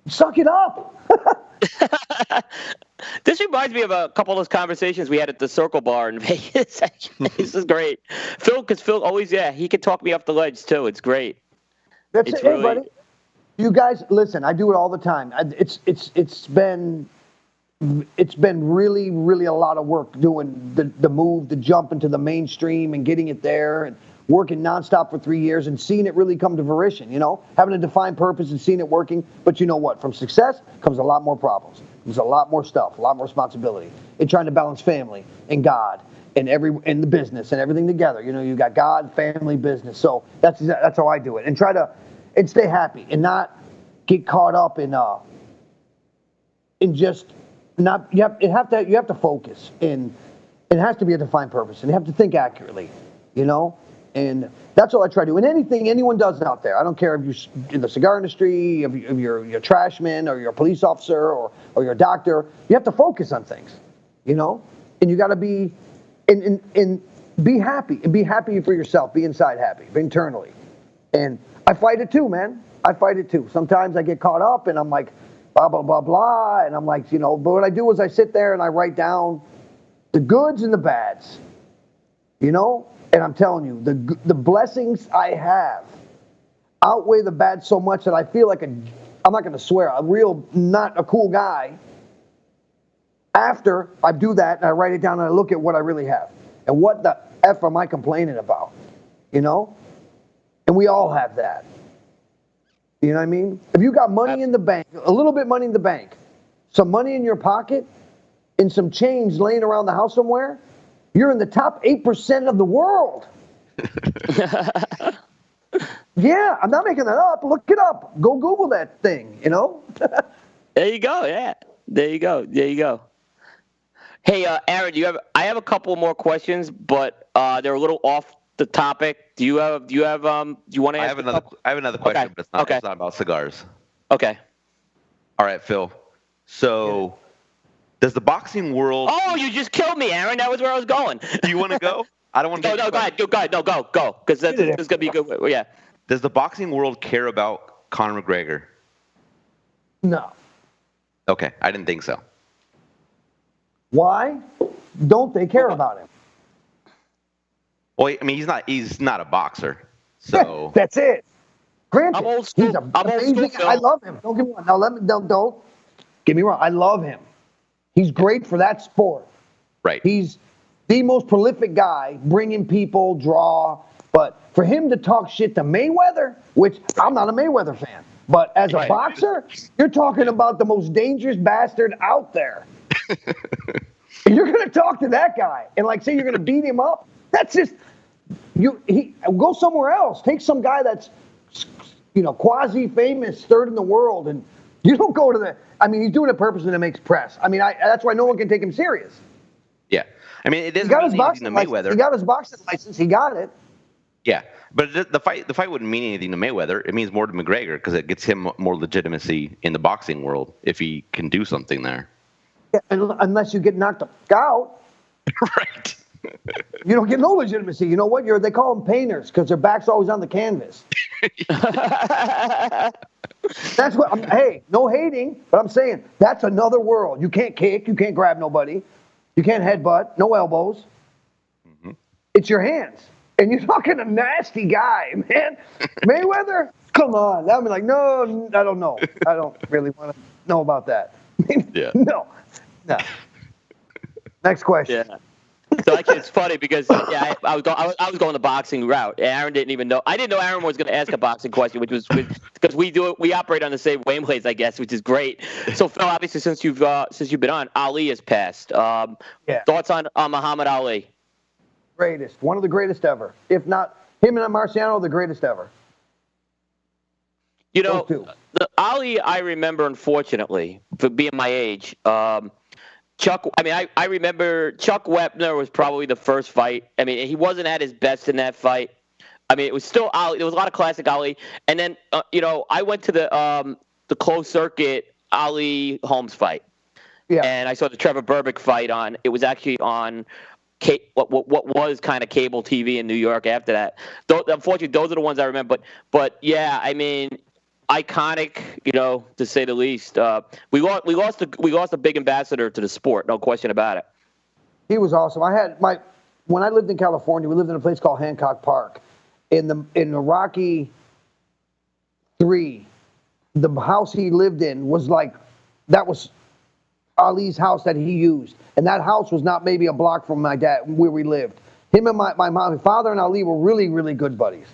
Speaker 5: suck it up.
Speaker 1: This reminds me of a couple of those conversations we had at the Circle Bar in Vegas. This is great. Because Phil always, he can talk me off the ledge too. It's great.
Speaker 5: That's it, really... Hey, buddy. You guys, listen, I do it all the time. It's been really, really a lot of work doing the move, the jump into the mainstream and getting it there and working nonstop for 3 years and seeing it really come to fruition, having a defined purpose and seeing it working. But you know what? From success comes a lot more problems. There's a lot more stuff, a lot more responsibility. And trying to balance family and God and the business and everything together. You got God, family, business. So that's how I do it. And and stay happy and not get caught up in just not. You have to focus, and it has to be a defined purpose, and you have to think accurately, And that's all I try to do. And anything anyone does out there, I don't care if you're in the cigar industry, if you're a trashman, or you're a police officer, or you're a doctor. You have to focus on things, And you got to be and be happy, and be happy for yourself. Be inside happy, internally, and. I fight it too, man. I fight it too. Sometimes I get caught up and I'm like, blah, blah, blah, blah. And I'm like, but what I do is I sit there and I write down the goods and the bads, And I'm telling you, the blessings I have outweigh the bad so much that I feel like I'm not going to swear, not a cool guy. After I do that and I write it down and I look at what I really have. And what the F am I complaining about? And we all have that. You know what I mean? If you got money in the bank, a little bit money in the bank, some money in your pocket, and some change laying around the house somewhere, you're in the top 8% of the world. Yeah, I'm not making that up. Look it up. Go Google that thing,
Speaker 1: There you go. Yeah. There you go. Hey, Aaron, I have a couple more questions, but they're a little off the topic. Do you want to ask?
Speaker 4: I have another question, but it's not about cigars.
Speaker 1: Okay.
Speaker 4: All right, Phil. So, does the boxing world?
Speaker 1: Oh, you just killed me, Aaron. That was where I was going.
Speaker 4: Do you want to go? I don't want to.
Speaker 1: No, go ahead. Go ahead. No, go. Because this is gonna be good. Yeah.
Speaker 4: Does the boxing world care about Conor McGregor?
Speaker 5: No.
Speaker 4: Okay, I didn't think so.
Speaker 5: Why don't they care about him?
Speaker 4: Well, I mean, he's not a boxer, so
Speaker 5: That's it. Granted,
Speaker 1: I'm old school.
Speaker 5: he's amazing.
Speaker 1: Phil.
Speaker 5: I love him. Don't get me wrong. Now don't get me wrong. I love him. He's great for that sport.
Speaker 4: right.
Speaker 5: He's the most prolific guy, bringing people, draw. But for him to talk shit to Mayweather, which I'm not a Mayweather fan, but as a boxer, you're talking about the most dangerous bastard out there. And you're going to talk to that guy and like say you're going to beat him up. That's just go somewhere else. Take some guy that's quasi famous, third in the world, and you don't go to the. I mean, he's doing it purposely to make press. I mean, that's why no one can take him serious.
Speaker 4: Yeah, I mean, it doesn't
Speaker 5: He got his
Speaker 4: mean anything
Speaker 5: boxing
Speaker 4: to
Speaker 5: license.
Speaker 4: Mayweather.
Speaker 5: He got his boxing license. He got it.
Speaker 4: Yeah, but the fight wouldn't mean anything to Mayweather. It means more to McGregor because it gets him more legitimacy in the boxing world if he can do something there.
Speaker 5: Yeah, unless you get knocked out.
Speaker 4: Right.
Speaker 5: You don't get no legitimacy. You know what? They call them painters because their back's always on the canvas. That's what. Hey, no hating, but I'm saying that's another world. You can't kick. You can't grab nobody. You can't headbutt. No elbows. Mm-hmm. It's your hands, and you're talking a nasty guy, man. Mayweather, come on. I'd be like, no, I don't know. I don't really want to know about that.
Speaker 4: Yeah.
Speaker 5: No. Next question.
Speaker 1: Yeah. So it's funny because I was going the boxing route. Aaron didn't even know. I didn't know Aaron was going to ask a boxing question, which was because we operate on the same wavelengths, I guess, which is great. So Phil, obviously since you've been on, Ali has passed. Thoughts on Muhammad Ali?
Speaker 5: Greatest, one of the greatest ever. If not him and Marciano, the greatest ever.
Speaker 1: You know, the Ali I remember, unfortunately, for being my age. I remember Chuck Wepner was probably the first fight. I mean, he wasn't at his best in that fight. I mean, it was still Ali. There was a lot of classic Ali. And then, I went to the closed circuit Ali Holmes fight. Yeah. And I saw the Trevor Berbick fight on. It was actually on what was kind of cable TV in New York after that. Unfortunately, those are the ones I remember. But yeah, I mean, iconic, to say the least. We lost a big ambassador to the sport, no question about it.
Speaker 5: He was awesome. When I lived in California, we lived in a place called Hancock Park. In the Rocky 3, the house he lived in was that was Ali's house that he used, and that house was not maybe a block from my dad where we lived. Him and my father and Ali were really, really good buddies.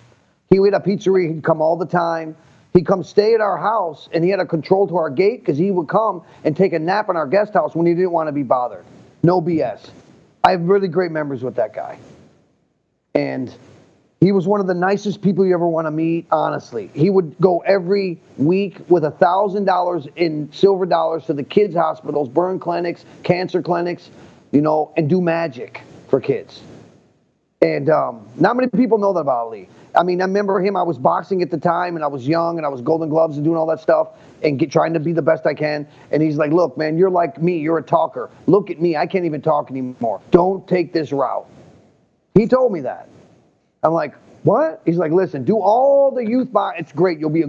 Speaker 5: He would have pizzeria. He'd come all the time. He'd come stay at our house, and he had a control to our gate because he would come and take a nap in our guest house when he didn't want to be bothered. No BS. I have really great memories with that guy. And he was one of the nicest people you ever want to meet, honestly. He would go every week with $1,000 in silver dollars to the kids' hospitals, burn clinics, cancer clinics, and do magic for kids. And not many people know that about Ali. I mean, I remember him. I was boxing at the time, and I was young, and I was Golden Gloves and doing all that stuff and trying to be the best I can. And he's like, look, man, you're like me. You're a talker. Look at me. I can't even talk anymore. Don't take this route. He told me that. I'm like, what? He's like, listen, do all the youth boxing. It's great. You'll be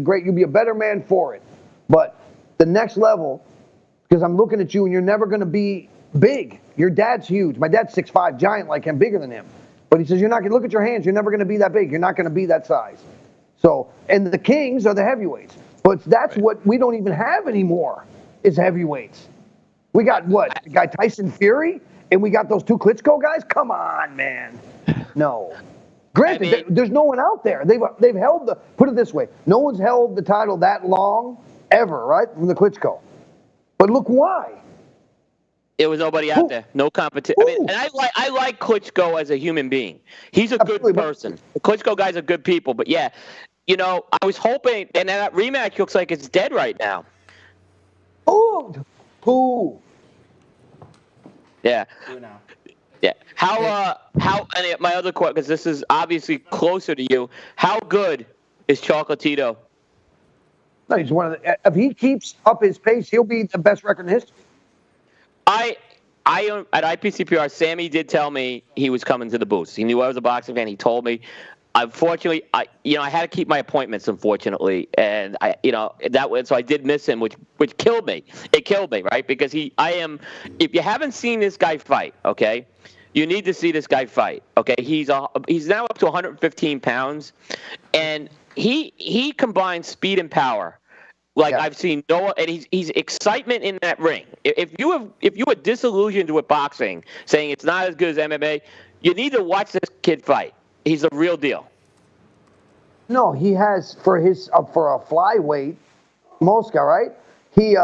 Speaker 5: a better man for it. But the next level, because I'm looking at you, and you're never going to be big. Your dad's huge. My dad's 6'5", giant like him, bigger than him. But he says, you're not going to look at your hands. You're never going to be that big. You're not going to be that size. So, and the kings are the heavyweights. But that's what we don't even have anymore is heavyweights. We got what? The guy Tyson Fury? And we got those two Klitschko guys? Come on, man. No. Granted, there's no one out there. They've held put it this way, no one's held the title that long ever, right? From the Klitschko. But look why.
Speaker 1: There was nobody out there, no competition. I mean, and I like Klitschko as a human being. He's a good person. The Klitschko guys are good people, but yeah, I was hoping, and that rematch looks like it's dead right now.
Speaker 5: Who?
Speaker 1: Yeah. Yeah. How? And my other question, because this is obviously closer to you. How good is Chocolatito?
Speaker 5: No, he's one of the. If he keeps up his pace, he'll be the best record in history.
Speaker 1: I at IPCPR, Sammy did tell me he was coming to the booth. He knew I was a boxing fan. He told me. Unfortunately, I had to keep my appointments. Unfortunately, and so I did miss him, which killed me. It killed me, right? Because if you haven't seen this guy fight, okay, you need to see this guy fight. Okay, he's now up to 115 pounds, and he combines speed and power. Like I've seen Noah, and he's excitement in that ring. If you are disillusioned with boxing, saying it's not as good as MMA, you need to watch this kid fight. He's the real deal.
Speaker 5: No, he has for a flyweight, Mosca, right? He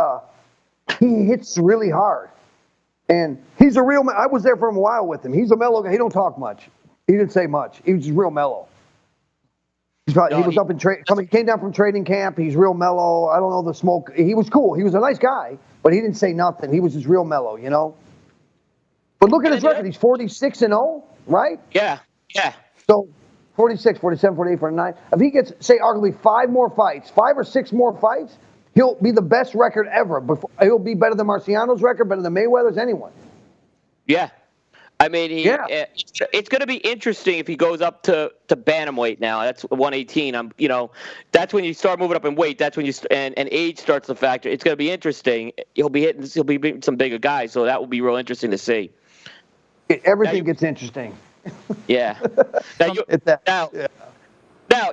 Speaker 5: hits really hard, and he's a real. I was there for a while with him. He's a mellow guy. He don't talk much. He didn't say much. He was just real mellow. He was up in he came down from training camp. He's real mellow. I don't know the smoke. He was cool. He was a nice guy, but he didn't say nothing. He was just real mellow, you know. But look at his record. He's 46-0, right?
Speaker 1: Yeah.
Speaker 5: So 46, 47, 48, 49. If he gets, say, arguably 5 or 6 more fights, he'll be the best record ever. He'll be better than Marciano's record, better than Mayweather's, anyone.
Speaker 1: Yeah. I mean, it's going to be interesting if he goes up to bantamweight now. That's 118. That's when you start moving up in weight. That's when and age starts to factor. It's going to be interesting. He'll be beating some bigger guys, so that will be real interesting to see.
Speaker 5: Everything gets interesting.
Speaker 1: Yeah. Now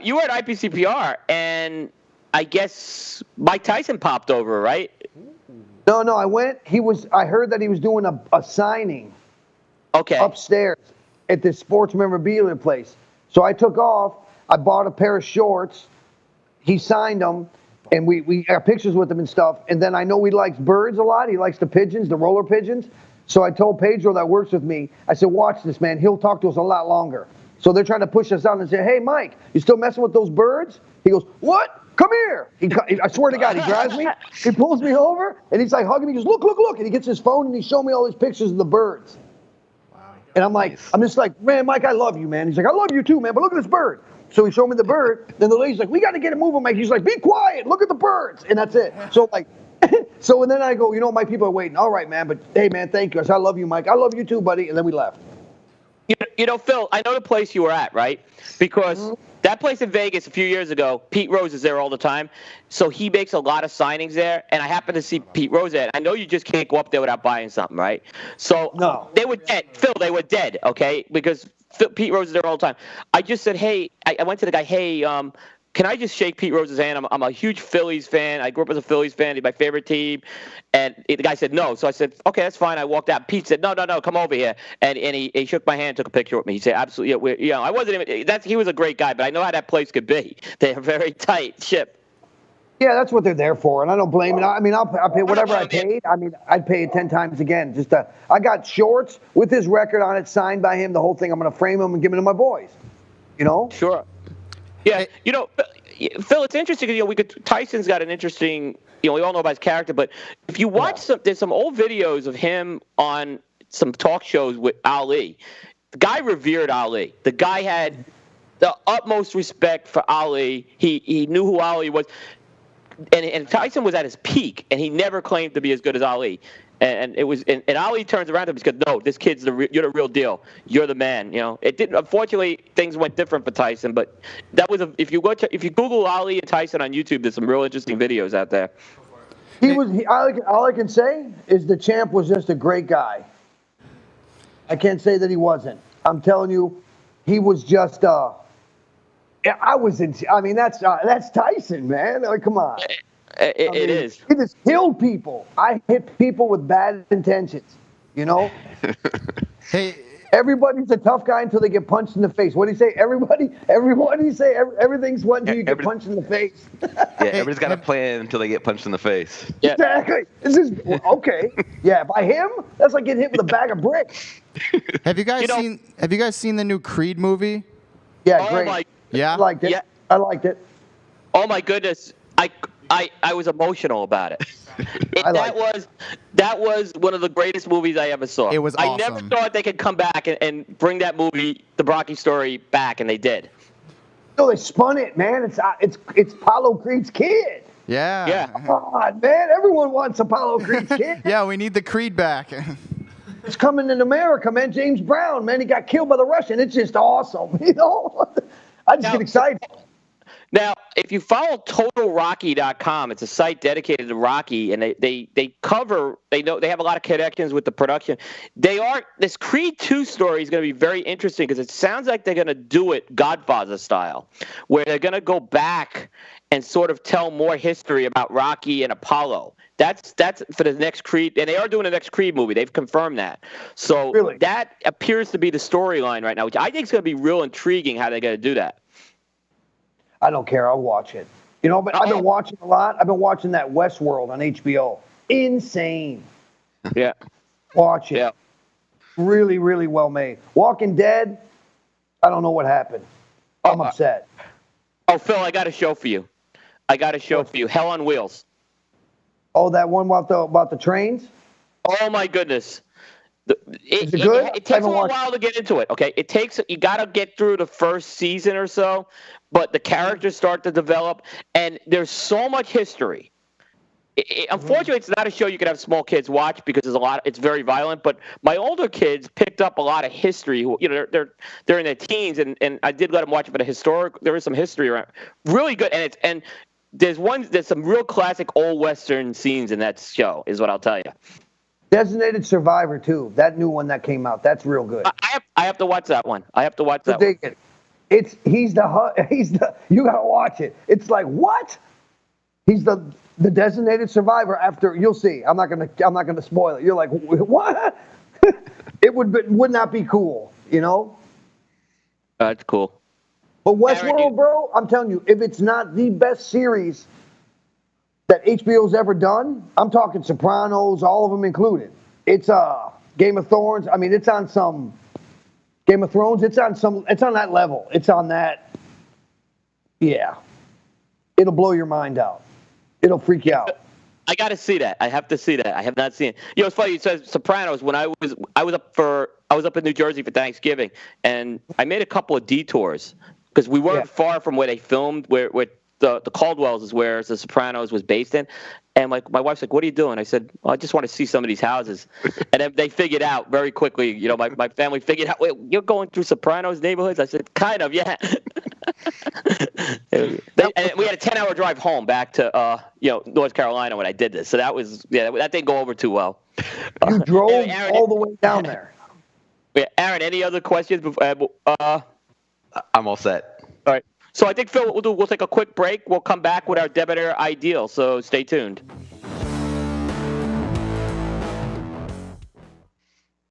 Speaker 1: you were at IPCPR, and I guess Mike Tyson popped over, right?
Speaker 5: No, I went. I heard that he was doing a signing.
Speaker 1: Okay.
Speaker 5: Upstairs at this sports memorabilia place. So I took off. I bought a pair of shorts. He signed them, and we got pictures with him and stuff. And then I know he likes birds a lot. He likes the pigeons, the roller pigeons. So I told Pedro that works with me, I said, watch this, man. He'll talk to us a lot longer. So they're trying to push us out and say, hey, Mike, you still messing with those birds? He goes, what? Come here. I swear to God, he grabs me. He pulls me over, and he's like hugging me. He goes, look. And he gets his phone, and he's showing me all these pictures of the birds. And I'm just like, man, Mike, I love you, man. He's like, I love you too, man, but look at this bird. So he showed me the bird. Then the lady's like, we got to get it moving, Mike. He's like, be quiet. Look at the birds. And that's it. So and then I go, my people are waiting. All right, man, but hey, man, thank you. I said, I love you, Mike. I love you too, buddy. And then we left.
Speaker 1: Phil, I know the place you were at, right? Because that place in Vegas a few years ago, Pete Rose is there all the time. So he makes a lot of signings there. And I happen to see Pete Rose there. I know you just can't go up there without buying something, right? So
Speaker 5: no.
Speaker 1: They were dead. Phil, they were dead, okay? Because Pete Rose is there all the time. I just said, hey, I went to the guy, hey, can I just shake Pete Rose's hand? I'm a huge Phillies fan. I grew up as a Phillies fan. He's my favorite team. And the guy said no. So I said, okay, that's fine. I walked out. Pete said, no, come over here. And he shook my hand, took a picture with me. He said, absolutely. I wasn't even. He was a great guy, but I know how that place could be. They're very tight ship.
Speaker 5: Yeah, that's what they're there for, and I don't blame it. I mean, I'll pay whatever I paid. I mean, I'd pay it 10 times again. I got shorts with his record on it, signed by him. The whole thing. I'm going to frame him and give it to my boys.
Speaker 1: Sure. Yeah, Phil, it's interesting because Tyson's got an interesting. We all know about his character, but if you watch there's some old videos of him on some talk shows with Ali. The guy revered Ali. The guy had the utmost respect for Ali. He knew who Ali was, and Tyson was at his peak, and he never claimed to be as good as Ali. And it was, and Ali turns around to him and says, "No, this kid's you're the real deal. You're the man." It didn't. Unfortunately, things went different for Tyson. But that was if you Google Ali and Tyson on YouTube, there's some real interesting videos out there.
Speaker 5: All I can say is the champ was just a great guy. I can't say that he wasn't. I'm telling you, he was just. That's Tyson, man. Like, come on.
Speaker 1: It is.
Speaker 5: He just killed people. I hit people with bad intentions, Hey, everybody's a tough guy until they get punched in the face. What do you say? Everybody's one until you get punched in the face.
Speaker 4: Yeah, everybody's got a plan until they get punched in the face.
Speaker 1: Yeah.
Speaker 5: Exactly. Okay. Yeah, by him, that's like getting hit with a bag of bricks.
Speaker 6: Have you guys seen the new Creed movie?
Speaker 5: Yeah, great.
Speaker 6: Yeah.
Speaker 5: I liked it.
Speaker 1: Yeah.
Speaker 5: I liked it.
Speaker 1: Oh my goodness. I was emotional about it. That was one of the greatest movies I ever saw.
Speaker 6: It was awesome.
Speaker 1: I never thought they could come back and bring that movie, the Rocky story, back, and they did.
Speaker 5: No, they spun it, man. It's Apollo Creed's kid.
Speaker 6: Yeah.
Speaker 1: Yeah.
Speaker 5: Come on, man. Everyone wants Apollo Creed's kid.
Speaker 6: Yeah, we need the Creed back.
Speaker 5: It's coming in America, man. James Brown, man, he got killed by the Russian. It's just awesome, you know? I just get excited.
Speaker 1: Now, if you follow TotalRocky.com, it's a site dedicated to Rocky, and they have a lot of connections with the production. This Creed 2 story is going to be very interesting because it sounds like they're going to do it Godfather style, where they're going to go back and sort of tell more history about Rocky and Apollo. That's for the next Creed, and they are doing the next Creed movie. They've confirmed that. So
Speaker 5: Really?
Speaker 1: that appears to be the storyline right now, which I think is going to be real intriguing how they're going to do that.
Speaker 5: I don't care. I'll watch it. You know, but I've been watching a lot. I've been watching that Westworld on HBO. Insane.
Speaker 1: Yeah.
Speaker 5: Watch it.
Speaker 1: Yeah.
Speaker 5: Really, really well made. Walking Dead, I don't know what happened. I'm upset.
Speaker 1: Oh, Phil, I got a show for you. Hell on Wheels.
Speaker 5: Oh, that one about the trains?
Speaker 1: Oh my goodness.
Speaker 5: Is it good?
Speaker 1: It takes a little while to get into it. Okay, you got to get through the first season or so, but the characters start to develop, and there's so much history. Unfortunately, it's not a show you can have small kids watch because it's very violent. But my older kids picked up a lot of history. You know, they're in their teens, and I did let them watch it. But there is some history around. Really good, and there's some real classic old Western scenes in that show, is what I'll tell you.
Speaker 5: Designated Survivor too. That new one that came out. That's real good.
Speaker 1: I have to watch that one.
Speaker 5: Dig it. He's the you gotta watch it. It's like, what? He's the designated survivor after, you'll see. I'm not gonna spoil it. You're like, what? It would not be cool, you know?
Speaker 1: That's cool.
Speaker 5: But Westworld, bro, I'm telling you, if it's not the best series that HBO's ever done, I'm talking Sopranos, all of them included. It's Game of Thrones. I mean, it's on some Game of Thrones. It's on that level. It's on that. Yeah. It'll blow your mind out. It'll freak you out.
Speaker 1: I got to see that. I have to see that. I have not seen it. You know, it's funny. You said Sopranos. When I was up in New Jersey for Thanksgiving, and I made a couple of detours because we weren't far from where they filmed, where the Caldwells is where The Sopranos was based in. And my wife's like, what are you doing? I said, well, I just want to see some of these houses. And then they figured out very quickly, you know, my family figured out, wait, you're going through Sopranos neighborhoods? I said, kind of, yeah. And we had a 10-hour drive home back to, North Carolina when I did this. So that didn't go over too well.
Speaker 5: You drove Aaron, all the way down there.
Speaker 1: Yeah, Aaron, any other questions?
Speaker 4: I'm all set.
Speaker 1: All right. So I think, Phil, we'll take a quick break. We'll come back with our Debonaire Ideal, so stay tuned.